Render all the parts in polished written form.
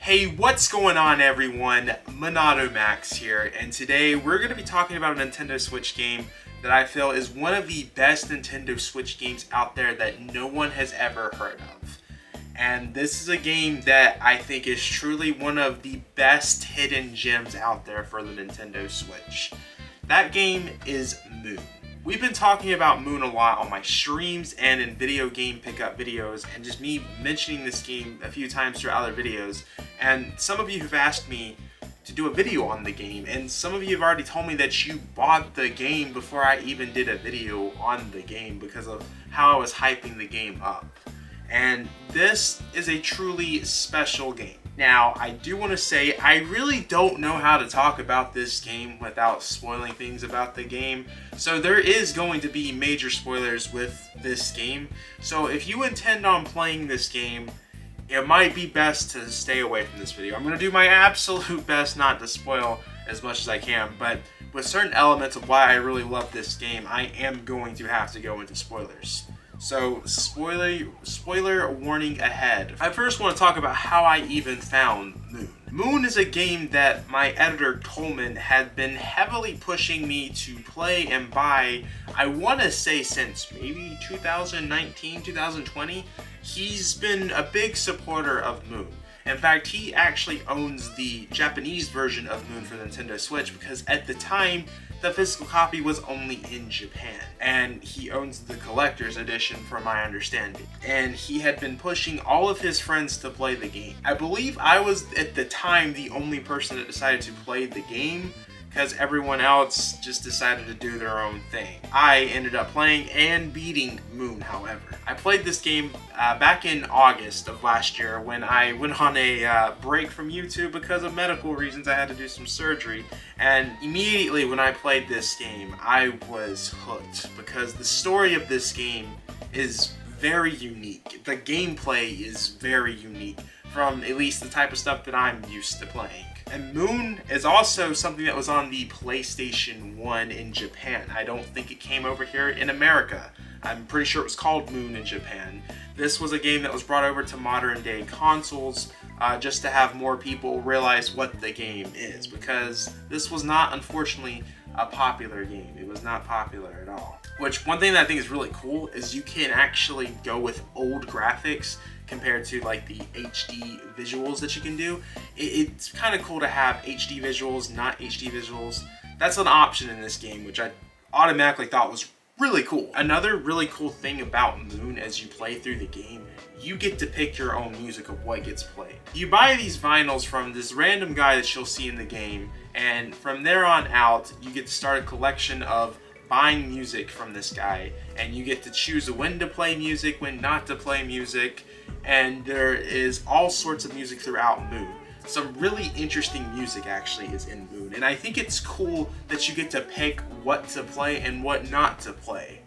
Hey, what's going on everyone? MONADO Max here, and today we're going to be talking about a Nintendo Switch game that I feel is one of the best Nintendo Switch games out there that no one has ever heard of. And this is a game that I think is truly one of the best hidden gems out there for the Nintendo Switch. That game is Moon. We've been talking about Moon a lot on my streams and in video game pickup videos, and just me mentioning this game a few times through other videos. And some of you have asked me to do a video on the game, and some of you have already told me that you bought the game before I even did a video on the game because of how I was hyping the game up. And this is a truly special game. Now, I do want to say I really don't know how to talk about this game without spoiling things about the game. So there is going to be major spoilers with this game. So if you intend on playing this game, it might be best to stay away from this video. I'm going to do my absolute best not to spoil as much as I can, but with certain elements of why I really love this game, I am going to have to go into spoilers. So, spoiler warning ahead. I first want to talk about how I even found Moon. Moon is a game that my editor Coleman had been heavily pushing me to play and buy, I want to say since maybe 2019, 2020. He's been a big supporter of Moon. In fact, he actually owns the Japanese version of Moon for Nintendo Switch because at the time, the physical copy was only in Japan, and he owns the collector's edition from my understanding. And he had been pushing all of his friends to play the game. I believe I was, at the time, the only person that decided to play the game, because everyone else just decided to do their own thing. I ended up playing and beating Moon, however. I played this game back in August of last year when I went on a break from YouTube because of medical reasons. I had to do some surgery, and immediately when I played this game, I was hooked because the story of this game is very unique. The gameplay is very unique from at least the type of stuff that I'm used to playing. And Moon is also something that was on the PlayStation 1 in Japan. I don't think it came over here in America. I'm pretty sure it was called Moon in Japan. This was a game that was brought over to modern day consoles just to have more people realize what the game is, because this was not, unfortunately, a popular game. It was not popular at all. Which, one thing that I think is really cool is you can actually go with old graphics compared to like the HD visuals that you can do. It's kind of cool to have HD visuals, not HD visuals. That's an option in this game, which I automatically thought was really cool. Another really cool thing about Moon as you play through the game, you get to pick your own music of what gets played. You buy these vinyls from this random guy that you'll see in the game, and from there on out, you get to start a collection of buying music from this guy, and you get to choose when to play music, when not to play music, and there is all sorts of music throughout Moon. Some really interesting music actually is in Moon, and I think it's cool that you get to pick what to play and what not to play.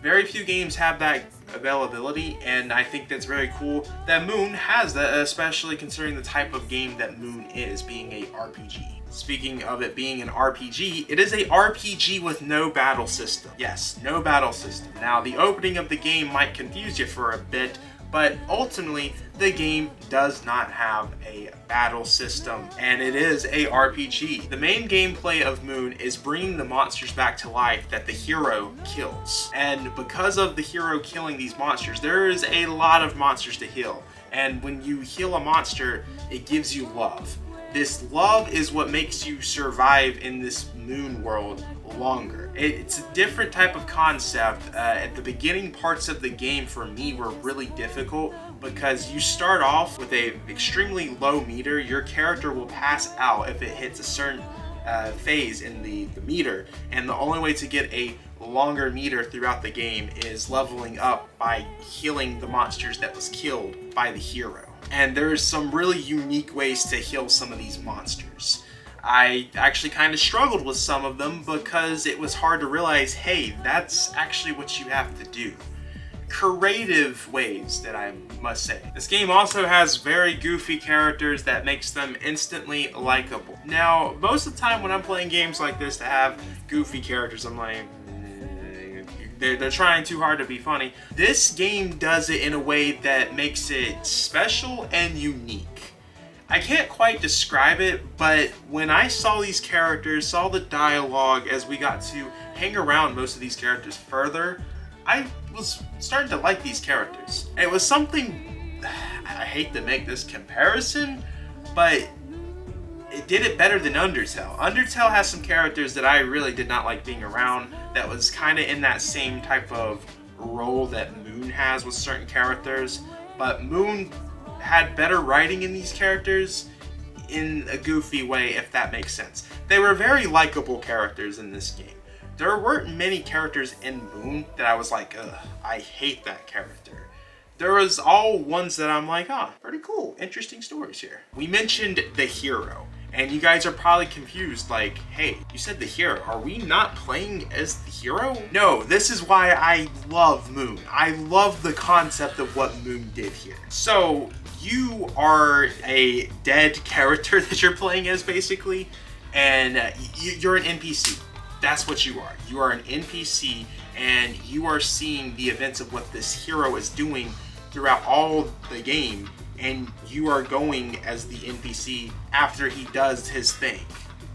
Very few games have that availability, and I think that's very cool that Moon has that, especially considering the type of game that Moon is, being a RPG. Speaking of it being an RPG, it is a RPG with no battle system. Yes, no battle system. Now, the opening of the game might confuse you for a bit, but ultimately, the game does not have a battle system, and it is a RPG. The main gameplay of Moon is bringing the monsters back to life that the hero kills. And because of the hero killing these monsters, there is a lot of monsters to heal. And when you heal a monster, it gives you love. This love is what makes you survive in this Moon world longer. It's a different type of concept. At the beginning parts of the game for me were really difficult because you start off with a extremely low meter. Your character will pass out if it hits a certain phase in the meter, and the only way to get a longer meter throughout the game is leveling up by healing the monsters that was killed by the hero. And there's some really unique ways to heal some of these monsters. I actually kind of struggled with some of them because it was hard to realize, hey, that's actually what you have to do. Creative ways, that I must say. This game also has very goofy characters that makes them instantly likable. Now, most of the time when I'm playing games like this that have goofy characters, I'm like, they're trying too hard to be funny. This game does it in a way that makes it special and unique. I can't quite describe it, but when I saw these characters, saw the dialogue as we got to hang around most of these characters further, I was starting to like these characters. It was something, I hate to make this comparison, but it did it better than Undertale. Undertale has some characters that I really did not like being around, that was kind of in that same type of role that Moon has with certain characters, but Moon had better writing in these characters in a goofy way, if that makes sense. They were very likable characters in this game. There weren't many characters in Moon that I was like, ugh, I hate that character. There was all ones that I'm like, ah, pretty cool, interesting stories here. We mentioned the hero, and you guys are probably confused, like, hey, you said the hero, are we not playing as the hero? No, this is why I love Moon. I love the concept of what Moon did here. So, you are a dead character that you're playing as, basically, and you're an NPC. That's what you are. You are an NPC, and you are seeing the events of what this hero is doing throughout all the game, and you are going as the NPC after he does his thing.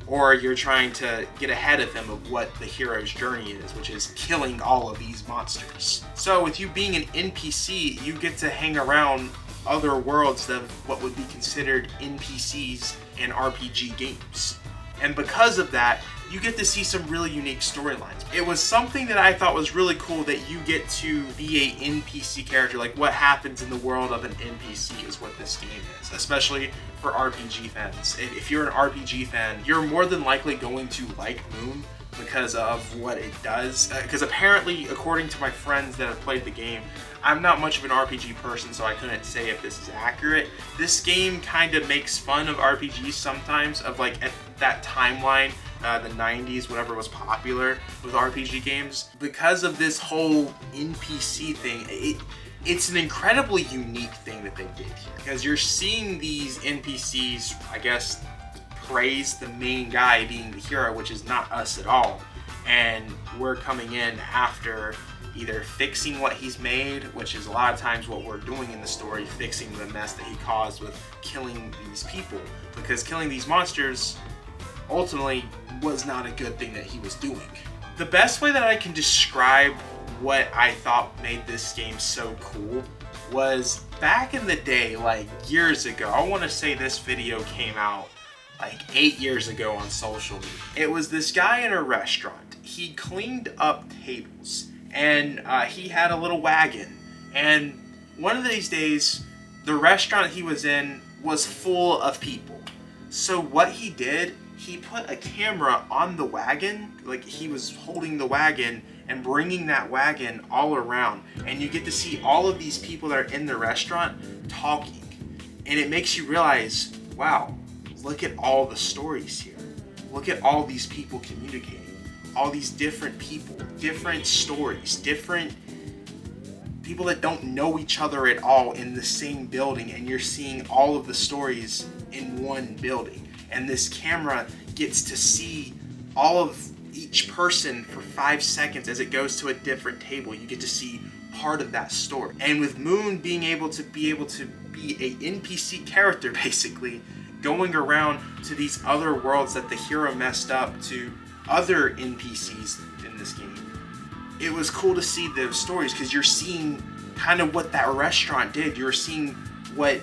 Or you're trying to get ahead of him of what the hero's journey is, which is killing all of these monsters. So with you being an NPC, you get to hang around other worlds of what would be considered NPCs in RPG games. And because of that, you get to see some really unique storylines. It was something that I thought was really cool, that you get to be a NPC character. Like, what happens in the world of an NPC is what this game is, especially for RPG fans. If you're an RPG fan, you're more than likely going to like Moon because of what it does. Because apparently, according to my friends that have played the game, I'm not much of an RPG person, so I couldn't say if this is accurate. This game kind of makes fun of RPGs sometimes, of like at that timeline, the 90s, whatever was popular with RPG games. Because of this whole NPC thing, it's an incredibly unique thing that they did here. Because you're seeing these NPCs, I guess, praise the main guy being the hero, which is not us at all. And we're coming in after either fixing what he's made, which is a lot of times what we're doing in the story, fixing the mess that he caused with killing these people. Because killing these monsters ultimately was not a good thing that he was doing. The best way that I can describe what I thought made this game so cool was back in the day, like years ago. I want to say this video came out like 8 years ago on social media. It was this guy in a restaurant. He cleaned up tables, and he had a little wagon. And one of these days, the restaurant he was in was full of people. So what he did, he put a camera on the wagon, like he was holding the wagon and bringing that wagon all around. And you get to see all of these people that are in the restaurant talking. And it makes you realize, wow, look at all the stories here. Look at all these people communicating. All these different people, different stories, different people that don't know each other at all in the same building, and you're seeing all of the stories in one building. And this camera gets to see all of each person for 5 seconds as it goes to a different table. You get to see part of that story. And with Moon being able to be a NPC character, basically, going around to these other worlds that the hero messed up, to other NPCs in this game, it was cool to see those stories, because you're seeing kind of what that restaurant did. You're seeing what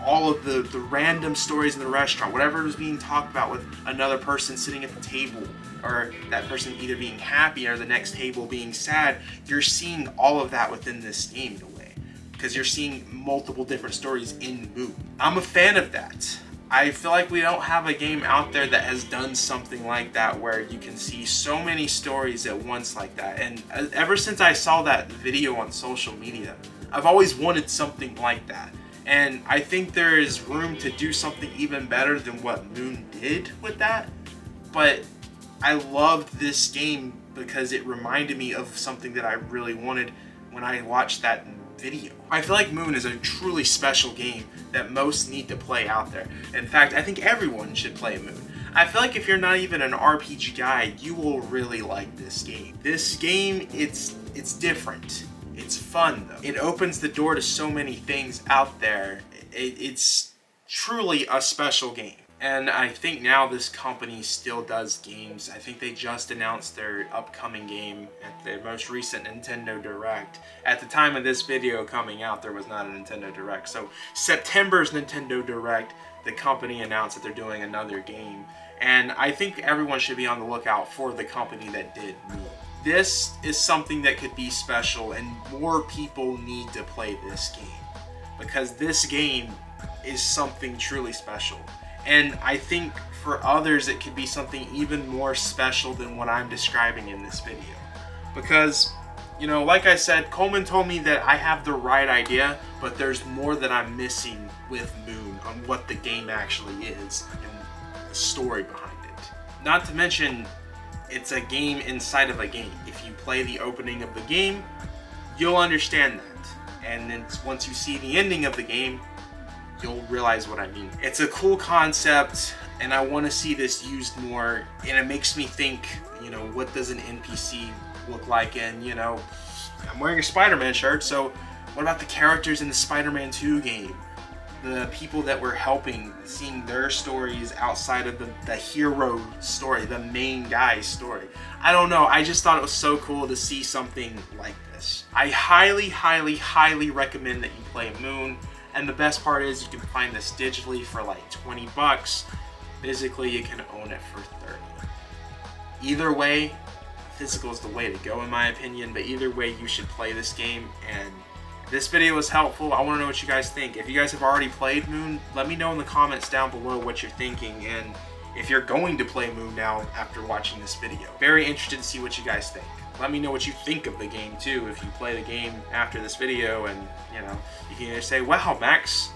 all of the random stories in the restaurant, whatever was being talked about with another person sitting at the table, or that person either being happy or the next table being sad. You're seeing all of that within this game in a way, because you're seeing multiple different stories in Moon. I'm a fan of that. I feel like we don't have a game out there that has done something like that, where you can see so many stories at once like that. And ever since I saw that video on social media, I've always wanted something like that. And I think there is room to do something even better than what Moon did with that. But I loved this game because it reminded me of something that I really wanted when I watched that video. I feel like Moon is a truly special game that most need to play out there. In fact, I think everyone should play Moon. I feel like if you're not even an RPG guy, you will really like this game. This game, it's different. It's fun though. It opens the door to so many things out there. It's truly a special game. And I think now this company still does games. I think they just announced their upcoming game at their most recent Nintendo Direct. At the time of this video coming out, there was not a Nintendo Direct. So September's Nintendo Direct, the company announced that they're doing another game. And I think everyone should be on the lookout for the company that did Moon. This is something that could be special, and more people need to play this game, because this game is something truly special. And I think for others it could be something even more special than what I'm describing in this video. Because, you know, like I said, Coleman told me that I have the right idea, but there's more that I'm missing with Moon on what the game actually is and the story behind it. Not to mention, it's a game inside of a game. If you play the opening of the game, you'll understand that. And then once you see the ending of the game, you'll realize what I mean. It's a cool concept, and I want to see this used more, and it makes me think, you know, what does an NPC look like? And, you know, I'm wearing a Spider-Man shirt, so what about the characters in the Spider-Man 2 game? The people that were helping, seeing their stories outside of the hero story, the main guy's story. I don't know, I just thought it was so cool to see something like this. I highly, highly, highly recommend that you play Moon. And the best part is you can find this digitally for like 20 bucks. Physically, you can own it for 30. Either way, physical is the way to go in my opinion, but either way, you should play this game. And if this video was helpful, I want to know what you guys think. If you guys have already played Moon, let me know in the comments down below what you're thinking, and if you're going to play Moon now after watching this video. Very interested to see what you guys think. Let me know what you think of the game too, if you play the game after this video, and you know, you can either say, wow Max,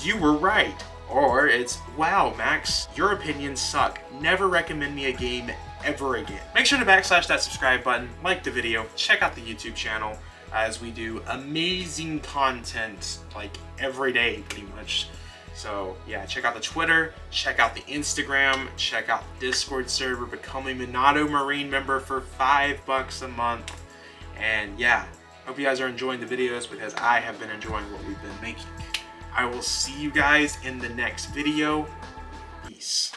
you were right, or it's, wow Max, your opinions suck, never recommend me a game ever again. Make sure to backslash that subscribe button, like the video, check out the YouTube channel, as we do amazing content like every day pretty much. So yeah, check out the Twitter, check out the Instagram, check out the Discord server, become a MONADO Marine member for $5 a month. And yeah, hope you guys are enjoying the videos, because I have been enjoying what we've been making. I will see you guys in the next video. Peace.